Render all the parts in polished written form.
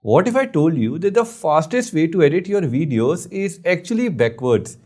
What if I told you that the fastest way to edit your videos is actually backwards?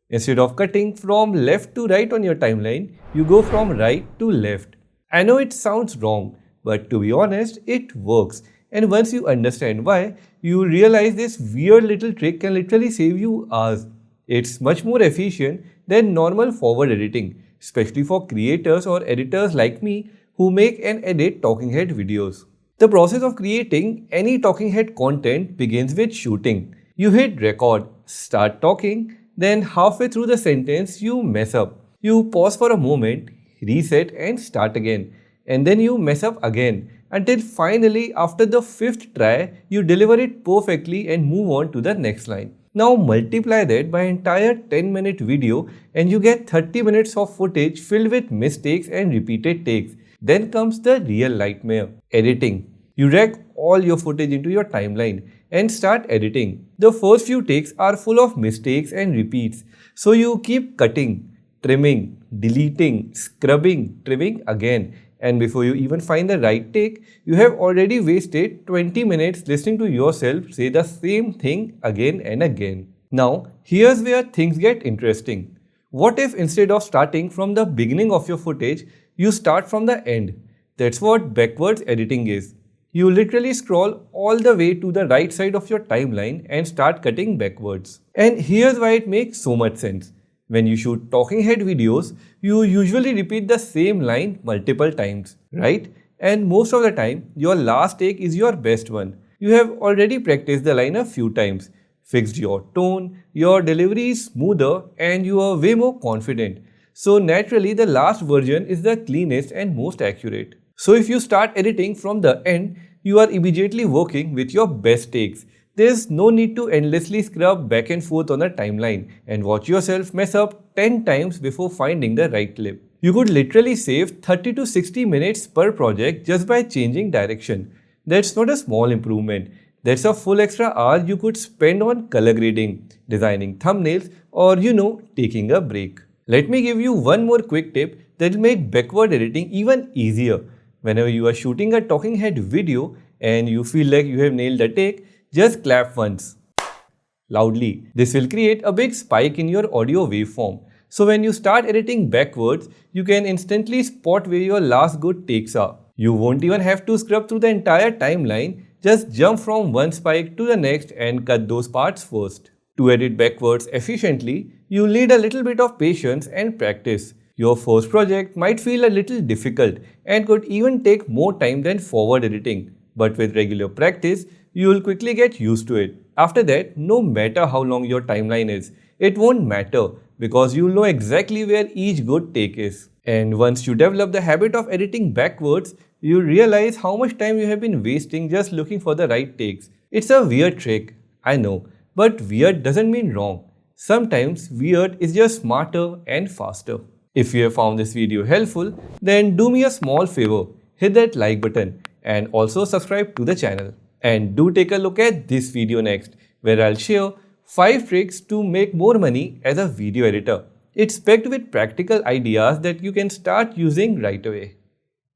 Instead of cutting from left to right on your timeline, you go from right to left. I know it sounds wrong, but to be honest, it works. And once you understand why, you realize this weird little trick can literally save you hours. It's much more efficient than normal forward editing, especially for creators or editors like me who make and edit talking head videos. The process of creating any talking head content begins with shooting. You hit record, start talking, then halfway through the sentence you mess up. You pause for a moment, reset and start again. And then you mess up again until finally after the fifth try you deliver it perfectly and move on to the next line. Now multiply that by entire 10-minute video and you get 30 minutes of footage filled with mistakes and repeated takes. Then comes the real nightmare, editing. You drag all your footage into your timeline and start editing. The first few takes are full of mistakes and repeats, so you keep cutting, trimming, deleting, scrubbing, trimming again. And before you even find the right take, you have already wasted 20 minutes listening to yourself say the same thing again and again. Now, here's where things get interesting. What if instead of starting from the beginning of your footage, you start from the end? That's what backwards editing is. You literally scroll all the way to the right side of your timeline and start cutting backwards. And here's why it makes so much sense. When you shoot talking head videos, you usually repeat the same line multiple times, right? And most of the time, your last take is your best one. You have already practiced the line a few times, fixed your tone, your delivery is smoother, and you are way more confident. So naturally, the last version is the cleanest and most accurate. So if you start editing from the end, you are immediately working with your best takes. There's no need to endlessly scrub back and forth on the timeline and watch yourself mess up 10 times before finding the right clip. You could literally save 30 to 60 minutes per project just by changing direction. That's not a small improvement. That's a full extra hour you could spend on color grading, designing thumbnails, or taking a break. Let me give you one more quick tip that will make backward editing even easier. Whenever you are shooting a talking head video and you feel like you have nailed the take, just clap once loudly. This will create a big spike in your audio waveform. So when you start editing backwards, you can instantly spot where your last good takes are. You won't even have to scrub through the entire timeline, just jump from one spike to the next and cut those parts first. To edit backwards efficiently, you need a little bit of patience and practice. Your first project might feel a little difficult and could even take more time than forward editing. But with regular practice, you will quickly get used to it. After that, no matter how long your timeline is, it won't matter because you'll know exactly where each good take is. And once you develop the habit of editing backwards, you realize how much time you have been wasting just looking for the right takes. It's a weird trick, I know, but weird doesn't mean wrong. Sometimes weird is just smarter and faster. If you have found this video helpful, then do me a small favor, hit that like button and also subscribe to the channel. And do take a look at this video next, where I'll share 5 tricks to make more money as a video editor. It's packed with practical ideas that you can start using right away.